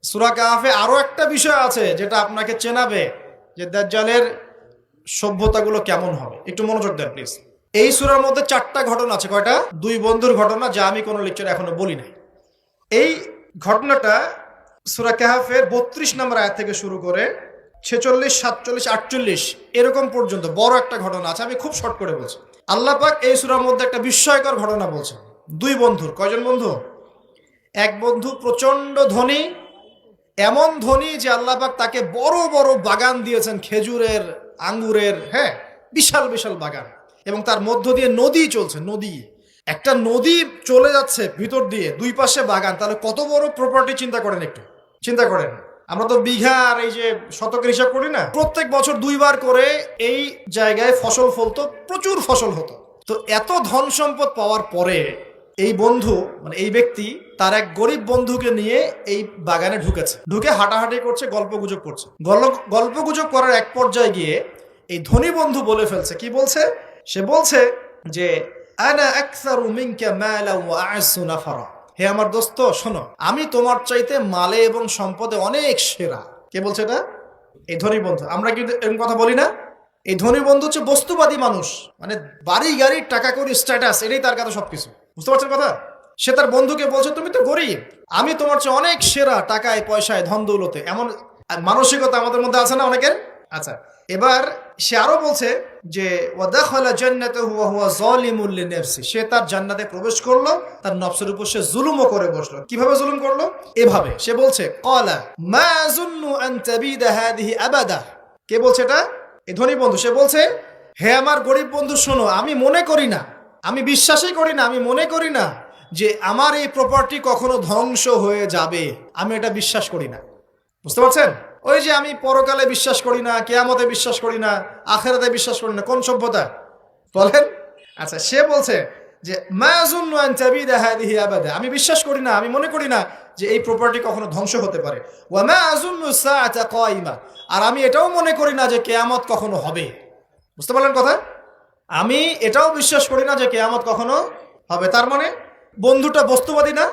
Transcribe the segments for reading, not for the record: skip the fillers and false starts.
সূরা কাহফে আরো একটা বিষয় আছে যেটা আপনাকে চেনাবে যে দাজ্জালের সভ্যতাগুলো কেমন হবে। একটু মনোযোগ দেন প্লিজ। এই সূরার মধ্যে 4টা ঘটনা আছে। কয়টা? 2 বন্ধুর ঘটনা, যা আমি কোনো লেকচারে এখনো বলি নাই। এই ঘটনাটা সূরা কাহফের 32 নম্বর আয়াত থেকে শুরু করে 46, 47, 48 এরকম পর্যন্ত বড় একটা ঘটনা আছে। আমি খুব শর্ট করে বলছি। আল্লাহ পাক এই সূরার মধ্যে একটা বিস্ময়কর ঘটনা বলছেন। 2 বন্ধুর। কয়জন বন্ধু? এক বন্ধু প্রচন্ড ধনী, এমন ধনী যে আল্লাহ পাক তাকে বড় বড় বাগান দিয়েছেন, খেজুরের, আঙ্গুরের, হ্যাঁ, বিশাল বিশাল বাগান, এবং তার মধ্য দিয়ে নদী চলছে। নদী, একটা নদী চলে যাচ্ছে ভিতর দিয়ে, 2 পাশে বাগান। তাহলে কত বড় প্রপার্টি চিন্তা করেন, একটু চিন্তা করেন। আমরা তো বিঘা আর এই যে শতকের হিসাব করি না, প্রত্যেক বছর 2 বার করে এই জায়গায় ফসল ফলতো, প্রচুর ফসল হতো। তো এত ধন সম্পদ পাওয়ার পরে এই বন্ধু, মানে এই ব্যক্তি, তার এক গরিব বন্ধুকে নিয়ে এই বাগানে ঢুকেছে। ঢুকে হাঁটাহাঁটি করছে, গল্পগুজব করছে। গল্পগুজব করার এক পর্যায়ে গিয়ে এই ধনী বন্ধু বলে ফেলছে। কি বলছে? সে বলছে যে আনা আকসারু মিনকা মালান ওয়া আ'আসু নাফারা। হে আমার দোস্ত, শোনো, আমি তোমার চাইতে মালে এবং সম্পদে অনেক সেরা। কে বলছে এটা? এই ধনী বন্ধু। আমরা কিন্তু এরকম কথা বলি না? এই ধনী বন্ধু হচ্ছে বস্তুবাদী মানুষ, মানে বাড়ি গাড়ি, টাকা কড়ি, স্ট্যাটাস, এটাই তার কাছে সবকিছু। বুঝতে পারছেন কথা? সে তার বন্ধুকে বলছে তুমি তো গরিব, আমি তোমার চেয়ে অনেক সেরা টাকায়, পয়সায়, ধন দৌলতে। এমন মানসিকতা আমাদের মধ্যে আছে না অনেকের? আচ্ছা, এবার সে আরো বলছে যে ওয়াদাখালা জান্নাতাহু ওয়া হুয়া যালিমুল লিনাফসি। সে তার জান্নাতে প্রবেশ করলো, তার নফসের উপর সে জুলুমও করে বসলো। কিভাবে জুলুম করলো? এভাবে সে বলছে ক্বালা মা আযুন্নু আন তাবিদা হাদিহি আবাদা। কে বলছে এটা? এই ধনী বন্ধু। সে বলছে, হে আমার গরিব বন্ধু, শোনো, আমি মনে করি না, আমি বিশ্বাসই করি না, আমি মনে করি না যে আমার এই প্রপার্টি কখনো ধ্বংস হয়ে যাবে। আমি এটা বিশ্বাস করি না। বুঝতে পারছেন? ওই যে আমি পরকালে বিশ্বাস করি না, কিয়ামতে বিশ্বাস করি না, আখিরাতে বিশ্বাস করি না। কোন সভ্যতা বলেন? আচ্ছা, সে বলছে যে মা আযুন্নু আন তাবিদা হাদিহি আবাদা। আমি বিশ্বাস করি না, আমি মনে করি না যে এই প্রপার্টি কখনো ধ্বংস হতে পারে। ওয়া মা আযুন্নু সাআতা কায়িমা। আর আমি এটাও মনে করি না যে কিয়ামত কখনো হবে। বুঝতে পারলেন কথা? আমি এটাও বিশ্বাস করি না যে কিয়ামত কখনো হবে। তার মানে বন্ধুটা বস্তুবাদী না?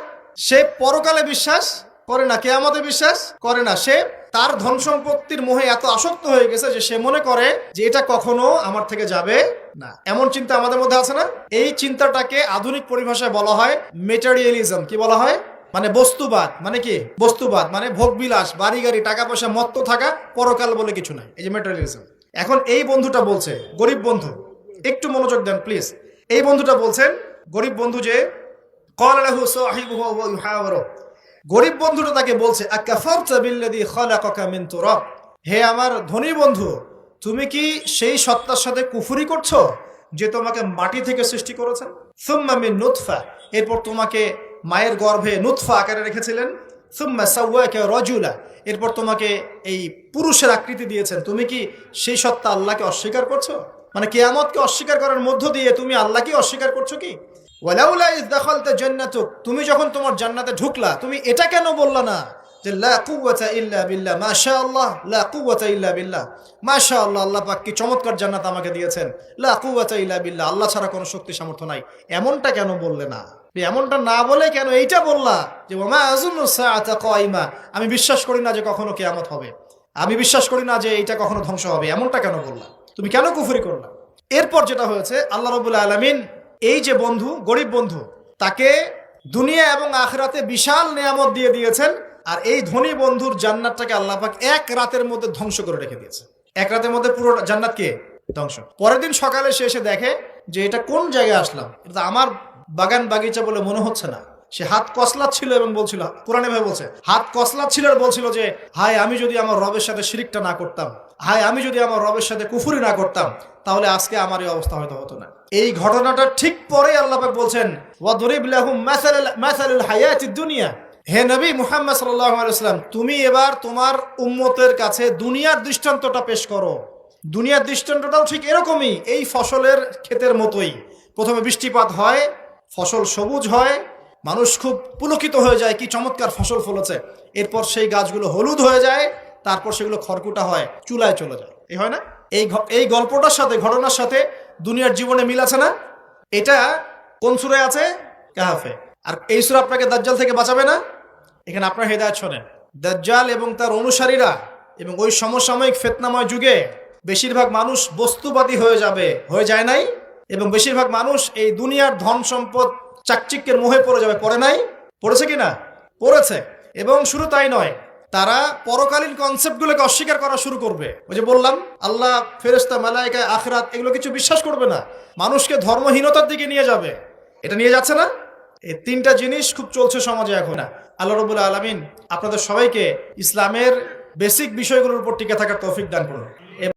সে পরকালে বিশ্বাস করে না, কিয়ামতে বিশ্বাস করে না। সে তার ধন সম্পত্তির মোহে এত আসক্ত হয়ে গেছে যে সে মনে করে যে এটা কখনো আমার থেকে যাবে না। এমন চিন্তা আমাদের মধ্যে আছে না? এই চিন্তাটাকে আধুনিক পরিভাষায় বলা হয় মেটেরিয়ালিজম। কি বলা হয়? মানে বস্তুবাদ। মানে কি? বস্তুবাদ মানে ভোগবিলাস, বাড়ি গাড়ি, টাকা পয়সা, মত্ত থাকা, পরকাল বলে কিছু নাই। এই যে মেটেরিয়ালিজম। এখন এই বন্ধুটা বলছে, গরিব বন্ধু, একটু মনোযোগ দেন প্লিজ। এই বন্ধুটা বলছেন, গরিব বন্ধু, যে ক্বালা লাহু সাহিবুহু ওয়া ইউহাওয়ারু। গরিব বন্ধুটা তাকে বলছে আকাফারতা বিল্লাযী খালাকাকা মিন তুরাব। হে আমার ধনী বন্ধু, তুমি কি সেই সত্তার সাথে কুফরি করছো যে তোমাকে মাটি থেকে সৃষ্টি করেছেন? সুম্মা মিন নুতফা। এরপর তোমাকে মায়ের গর্ভে নুতফা আকারে রেখেছিলেন। সুম্মা সাওয়াকা রাজুলা। এরপর তোমাকে এই পুরুষের আকৃতি দিয়েছেন। তুমি কি সেই সত্তা আল্লাহকে অস্বীকার করছো? মানে কিয়ামতকে অস্বীকার করার মধ্য দিয়ে তুমি আল্লাহকে অস্বীকার করছো কি? ওয়ালাউলা ইয দাখালতা জান্নাতুক। তুমি যখন তোমার জান্নাতে ঢুকলা, তুমি এটা কেন বললা না যে লা কুওয়াতা ইল্লা বিল্লাহ, মাশাআল্লাহ, লা কুওয়াতা ইল্লা বিল্লাহ, মাশাআল্লাহ, আল্লাহ পাক কি চমৎকার জান্নাত আমাকে দিয়েছেন, লা কুওয়াতা ইল্লা বিল্লাহ, আল্লাহ ছাড়া কোনো শক্তি সামর্থ্য নাই। এমনটা কেন বললে না? এমনটা না বলে কেন এইটা বললা যে ওয়া মা আযুন্নু সাআতা কায়িমা, আমি বিশ্বাস করি না যে কখনো কিয়ামত হবে, আমি বিশ্বাস করি না যে এইটা কখনো ধ্বংস হবে। এমনটা কেন বললা? তুমি কেন কুফরি করলা? এরপর যেটা হয়েছে, আল্লাহ রাব্বুল আলামিন এই যে বন্ধু, গরিব বন্ধু, তাকে দুনিয়া এবং আখিরাতে বিশাল নিয়ামত দিয়ে দিয়েছেন। আর এই ধনী বন্ধুর জান্নাতটাকে আল্লাহ পাক এক রাতের মধ্যে ধ্বংস করে রেখে দিয়েছে। এক রাতের মধ্যে পুরো জান্নাতকে ধ্বংস। পরের দিন সকালে সে এসে দেখে যে এটা কোন জায়গায় আসলাম, এটা আমার বাগান বাগিচা বলে মনে হচ্ছে না। সে হাত কসলাচ্ছিল এবং বলছিল, কোরআনে ভাই বলছে, হাত কসলাচ্ছিল আর বলছিল যে হায়, আমি যদি আমার রবের সাথে শিরিকটা না করতাম, হায়, আমি যদি আমার রবের সাথে কুফরি না করতাম, তাহলে আজকে আমার এই অবস্থা হয়তো হতো না। এই ঘটনাটা ঠিক পরে আল্লাহ পাক বলছেন ওয়াদরিব লাহুম মাসালুল হায়াতিদ দুনিয়া। হে নবী মুহাম্মদ সাল্লাল্লাহু আলাইহি ওয়াসাল্লাম, তুমি এবার তোমার উম্মতের কাছে দুনিয়ার দৃষ্টান্তটা পেশ করো। দুনিয়ার দৃষ্টান্তটাও ঠিক এরকমই, এই ফসলের ক্ষেতের মতোই। প্রথমে বৃষ্টিপাত হয়, ফসল সবুজ হয়, মানুষ খুব পুলকিত হয়ে যায়, কি চমৎকার ফসল ফলেছে। এরপর সেই গাছগুলো হলুদ হয়ে যায়, তারপর সেগুলো খড়কুটা হয়, চুলায় চলে যায়। এই হয় না? এই গল্পটার সাথে, ঘটনার সাথে দুনিয়ার জীবনে মিল আছে না? এটা কোন সূরায় আছে? কাহফে। আর এই সূরা আপনাকে দাজ্জাল থেকে বাঁচাবে না? এখানে আপনার হেদায়েত শোনেন। দাজ্জাল এবং তার অনুসারীরা এবং ওই সমসাময়িক ফিতনাময় যুগে বেশিরভাগ মানুষ বস্তুবাদী হয়ে যায় নাই, এবং বেশিরভাগ মানুষ এই দুনিয়ার ধন সম্পদ চাকচিক্যের মোহে পড়ে যাবে। পড়ে নাই? পড়েছে কিনা? পড়েছে। এবং শুধু তাই নয়, তারা পরকালীন কনসেপ্টগুলোকে অস্বীকার করা শুরু করবে। ওই যে বললাম, আল্লাহ, ফেরেশতা, মালায়েকা, আখিরাত এগুলো কিছু বিশ্বাস করবে না, মানুষকে ধর্মহীনতার দিকে নিয়ে যাবে। এটা নিয়ে যাচ্ছে না? এই তিনটা জিনিস খুব চলছে সমাজে এখন। আল্লাহ রাব্বুল আলামিন আপনাদের সবাইকে ইসলামের বেসিক বিষয়গুলোর উপর টিকে থাকার তৌফিক দান করুন।